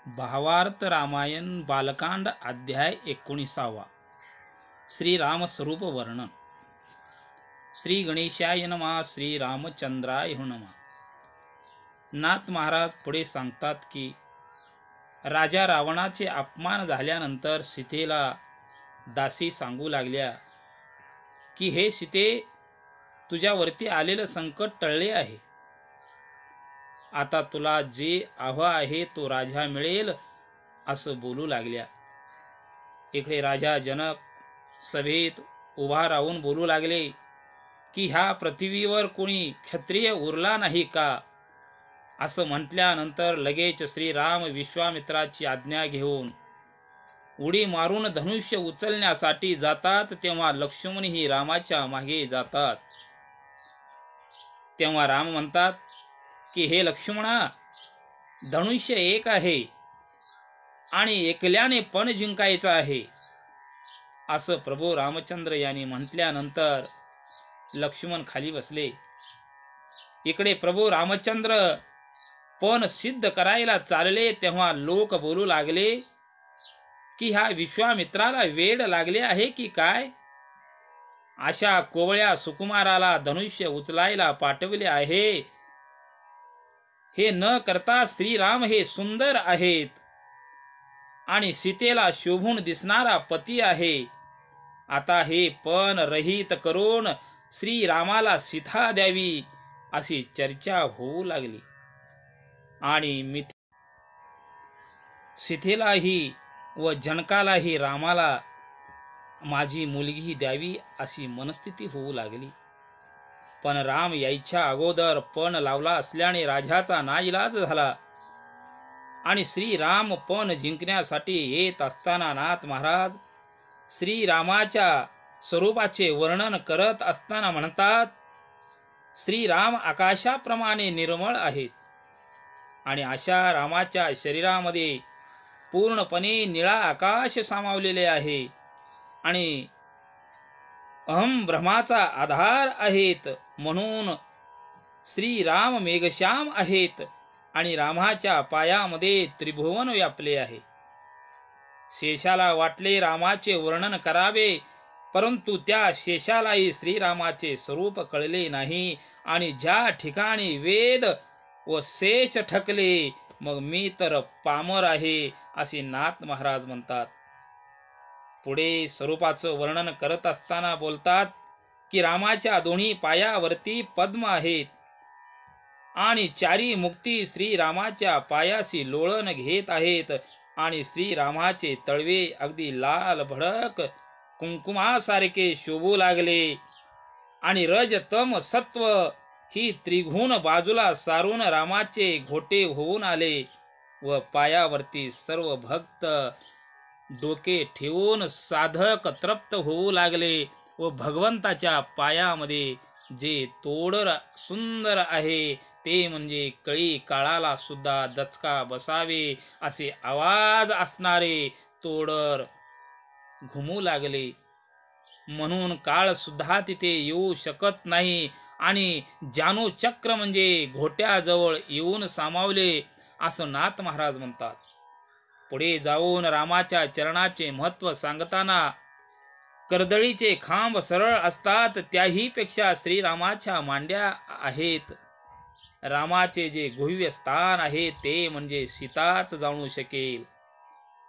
भावार्थ रामायण बालकांड अध्याय 19. श्रीराम स्वरूप वर्णन. श्री गणेशाय नमः. श्री रामचंद्राय नमः. नाथ महाराज पुढे सांगतात की राजा रावणाचे अपमान झाल्यानंतर सीतेला दासी सांगू लागल्या की हे सीते, तुझ्यावरती आलेलं संकट टळले आहे. आता तुला जे हवं आहे तो राजा मिळेल असं बोलू लागल्या. इकडे राजा जनक सभेत उभा राहून बोलू लागले की ह्या पृथ्वीवर कोणी क्षत्रिय उरला नाही का. असं म्हटल्यानंतर लगेच श्रीराम विश्वामित्राची आज्ञा घेऊन उडी मारून धनुष्य उचलण्यासाठी जातात. तेव्हा लक्ष्मणही रामाच्या मागे जातात. तेव्हा राम म्हणतात की हे लक्ष्मणा, धनुष्य एक आहे आणि एकल्याने पण जिंकायचं आहे. असं प्रभू रामचंद्र यांनी म्हटल्यानंतर लक्ष्मण खाली बसले. इकडे प्रभू रामचंद्र पण सिद्ध करायला चालले तेव्हा लोक बोलू लागले की ह्या विश्वामित्राला वेड लागले आहे की काय. अशा कोवळ्या सुकुमाराला धनुष्य उचलायला पाठवले आहे. हे न करता श्रीराम हे सुंदर आहेत आणि सीतेला शोभून दिसणारा पती आहे. आता हे पण रहित करून श्रीरामाला सीता द्यावी अशी चर्चा होऊ लागली आणि सीतेलाही व जनकालाही रामाला माझी मुलगी द्यावी अशी मनस्थिती होऊ लागली. पण राम यायच्या अगोदर पण लावला असल्याने राजाचा नाईलाज झाला आणि श्रीराम पण जिंकण्यासाठी येत असताना नाथ महाराज श्रीरामाच्या स्वरूपाचे वर्णन करत असताना म्हणतात, श्रीराम आकाशाप्रमाणे निर्मळ आहेत आणि अशा रामाच्या शरीरामध्ये पूर्णपणे निळा आकाश सामावलेले आहे आणि अहम ब्रह्माचा आधार आहेत. म्हणून श्रीराम मेघश्याम आहेत आणि रामाच्या पायामध्ये त्रिभुवन व्यापले आहे. शेषाला वाटले रामाचे वर्णन करावे, परंतु त्या शेषालाही श्रीरामाचे स्वरूप कळले नाही आणि ज्या ठिकाणी वेद व शेष ठकले मग मी तर पामर आहे असे नाथ महाराज म्हणतात. पुढे स्वरूपाचं वर्णन करत असताना बोलतात की रामाच्या दोन्ही पायावरती पद्म आहेत आणि चारी मुक्ती श्रीरामाच्या पायाशी लोळण घेत आहेत आणि श्रीरामाचे तळवे अगदी लाल भडक कुंकुमासारखे शोभू लागले आणि रज तम सत्व ही त्रिगुण बाजूला सारून रामाचे घोटे होऊन आले व पायावरती सर्व भक्त डोके ठेवून साधक तृप्त होऊ लागले व भगवंताच्या पायामध्ये जे तोडर सुंदर आहे ते म्हणजे कळी काळाला सुद्धा दचका बसावे असे आवाज असणारे तोडर घुमू लागले. म्हणून काळ सुद्धा तिथे येऊ शकत नाही आणि जानू चक्र म्हणजे घोट्याजवळ येऊन सामावले असं नाथ महाराज म्हणतात. पुढे जाऊन रामाच्या चरणाचे महत्त्व सांगताना कर्दळीचे खांब सरळ असतात त्याही पेक्षा श्रीरामाच्या मांड्या आहेत. रामाचे जे गुह्य स्थान आहे ते म्हणजे सीताच जाणू शकेल,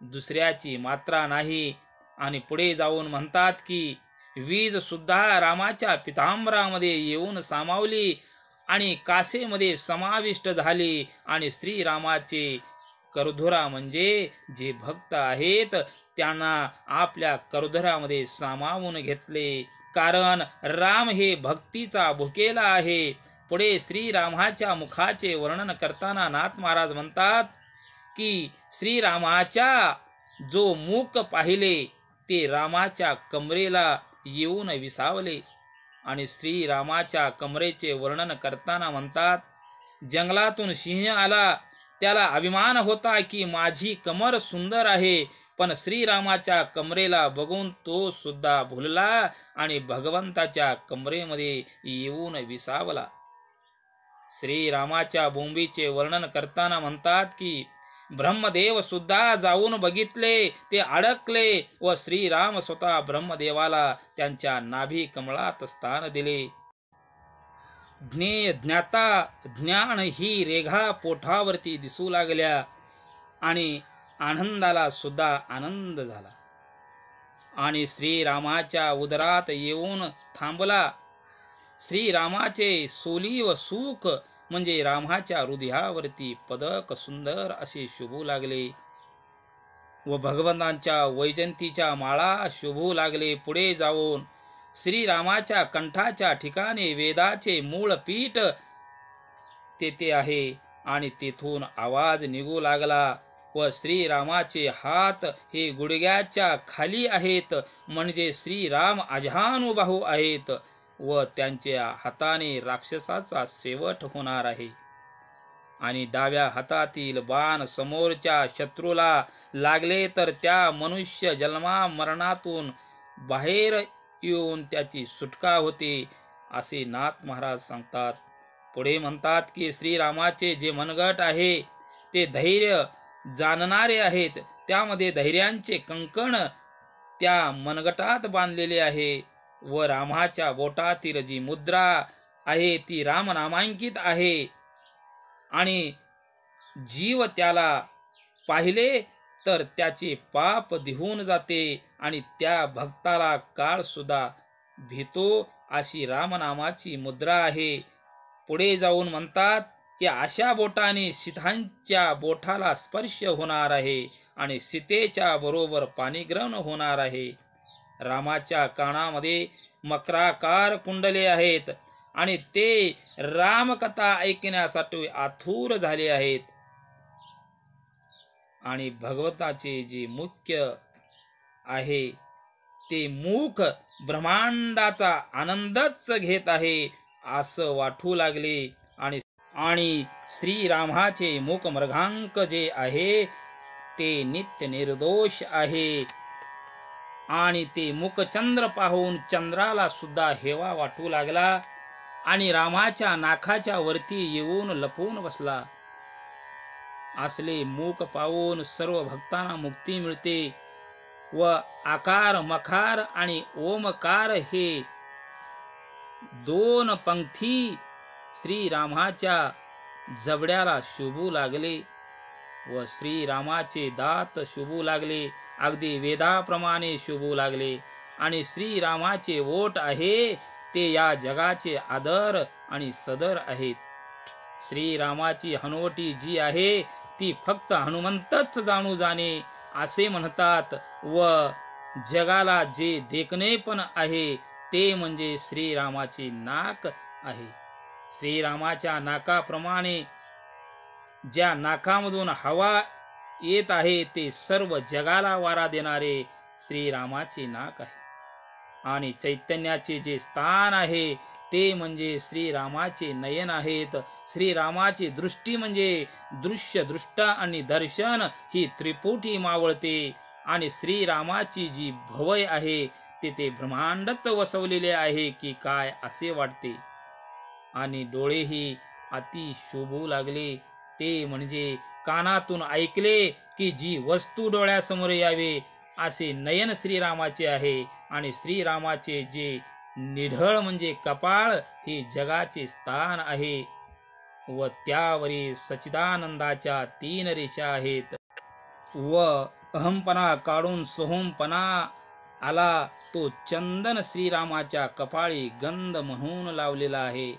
दुसऱ्याची मात्रा नाही. आणि पुढे जाऊन म्हणतात की वीज सुद्धा रामाच्या पितांबरामध्ये येऊन सामावली आणि कासेमध्ये समाविष्ट झाली आणि श्रीरामाचे करधुरा म्हणजे जे भक्त आहेत त्यांना आपल्या करधुरामध्ये सामावून घेतले, कारण राम हे भक्तीचा भुकेला आहे. पुढे श्रीरामाच्या मुखाचे वर्णन करताना नाथ महाराज म्हणतात की श्रीरामाच्या जो मुख पाहिले ते रामाच्या कमरेला येऊन विसावले आणि श्रीरामाच्या कमरेचे वर्णन करताना म्हणतात, जंगलातून सिंह आला त्याला अभिमान होता की माझी कमर सुंदर आहे, पण श्रीरामाच्या कमरेला बघून तो सुद्धा भुलला आणि भगवंताच्या कमरेमध्ये येऊन विसावला. श्रीरामाच्या बोंबीचे वर्णन करताना म्हणतात की ब्रह्मदेव सुद्धा जाऊन बघितले, ते अडकले व श्रीराम स्वतः ब्रह्मदेवाला त्यांच्या नाभी कमळात स्थान दिले. ज्ञेय ज्ञाता ज्ञान ही रेघा पोटावरती दिसू लागल्या आणि आनंदाला सुद्धा आनंद झाला आणि श्रीरामाच्या उदरात येऊन थांबला. श्रीरामाचे सोली व सुख म्हणजे रामाच्या हृदयावरती पदक सुंदर असे शोभू लागले व भगवंतांच्या वैजंतीच्या माळा शोभू लागले. पुढे जाऊन श्रीरामाच्या कंठाच्या ठिकाणी वेदाचे मूळ पीठ तेथे आहे आणि तेथून आवाज निघू लागला व श्रीरामाचे हात हे गुडघ्याच्या खाली आहेत, म्हणजे श्रीराम अजानुबाहू आहेत व त्यांच्या हाताने राक्षसाचा शेवट होणार आहे. आणि डाव्या हातातील बाण समोरच्या शत्रूला लागले तर त्या मनुष्य जन्मा मरणातून बाहेर येऊन त्याची सुटका होते, असे नाथ महाराज सांगतात. पुढे म्हणतात की श्रीरामाचे जे मनगट आहे ते धैर्य जाणणारे आहेत, त्यामध्ये धैर्यांचे कंकण त्या मनगटात बांधलेले आहे व रामाच्या बोटातील जी मुद्रा आहे ती रामनामांकित आहे आणि जीव त्याला पाहिले तर त्याचे पाप धुवून जाते आणि त्या भक्ताला काळ सुद्धा भीतो, अशी रामनामाची मुद्रा आहे. पुढे जाऊन म्हणतात की अशा बोटाने सीतांच्या बोटाला स्पर्श होणार आहे आणि सीतेच्या बरोबर पाणीग्रहण होणार आहे. रामाच्या कानामध्ये मकराकार कुंडले आहेत आणि ते रामकथा ऐकण्यासाठी आतुर झाले आहेत. आणि भगवंताचे जे मुख्य आहे ते मुख ब्रह्मांडाचा आनंदच घेत आहे असं वाटू लागले. आणि श्रीरामाचे मुख मृगांक जे आहे ते नित्य निर्दोष आहे आणि ते मुखचंद्र पाहून चंद्राला सुद्धा हेवा वाटू लागला आणि रामाच्या नाकाच्या वरती येऊन लपून बसला. असले मुख पाहून सर्व भक्तांना मुक्ती मिळते व आकार मकार आणि ओमकार हे दोन पंक्ती श्रीरामाच्या जबड्याला शोभू लागले व श्रीरामाचे दात शोभू लागले, अगदी वेदाप्रमाणे शोभू लागले. आणि श्रीरामाचे ओठ आहे ते या जगाचे आदर आणि सदर आहेत. श्रीरामाची हनुवटी जी आहे ती फक्त हनुमंतच जाणू जाणे असे म्हणतात व जगाला जे देखणेपण आहे ते म्हणजे श्रीरामाचे नाक आहे. श्रीरामाच्या नाकाप्रमाणे ज्या नाकामधून हवा येत आहे ते सर्व जगाला वारा देणारे श्रीरामाचे नाक आहे. आणि चैतन्याचे जे स्थान आहे ते म्हणजे श्रीरामाचे नयन आहेत. श्रीरामाची दृष्टी म्हणजे दृश्य दृष्ट आणि दर्शन ही त्रिपुटी मावळते. आणि श्रीरामाची जी भवय आहे ते ब्रह्मांडच वसवलेले आहे की काय असे वाटते. आणि डोळेही अति शोभू लागले, ते म्हणजे कानातून ऐकले की जी वस्तू डोळ्यासमोर यावे असे नयन श्रीरामाचे आहे. आणि श्रीरामाचे जे निढळ म्हणजे कपाळ हे जगाचे स्थान आहे व त्यावरील सच्चिदानंदाच्या 3 रेषा आहेत व अहमपणा काढून सोहमपणा आला तो चंदन श्रीरामाच्या कपाळी गंध म्हणून लावलेला आहे.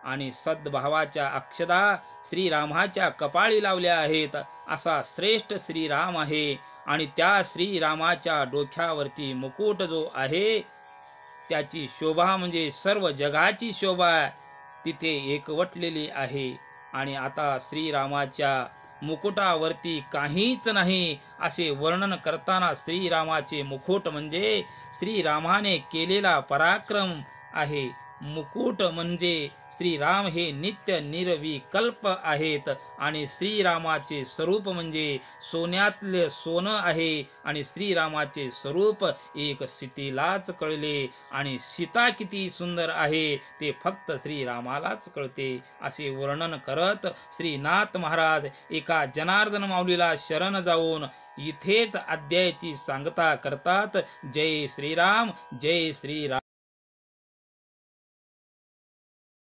आणि सद्भावाच्या अक्षदा श्रीरामाच्या कपाळी लावल्या आहेत. असा श्रेष्ठ श्रीराम आहे. आणि त्या श्रीरामाच्या डोक्यावरती मुकुट जो आहे त्याची शोभा म्हणजे सर्व जगाची शोभा तिथे एकवटलेली आहे. आणि आता श्रीरामाच्या मुकुटावरती काहीच नाही असे वर्णन करताना श्रीरामाचे मुकुट म्हणजे श्रीरामाने केलेला पराक्रम आहे. मुकुट म्हणजे श्रीराम हे नित्य निर्विकल्प आहेत आणि श्रीरामाचे स्वरूप म्हणजे सोन्यातले सोनं आहे आणि श्रीरामाचे स्वरूप एक सीतेलाच कळले आणि सीता किती सुंदर आहे ते फक्त श्रीरामालाच कळते असे वर्णन करत श्रीनाथ महाराज एका जनार्दन माऊलीला शरण जाऊन इथेच अध्यायाची सांगता करतात. जय श्रीराम, जय श्रीराम.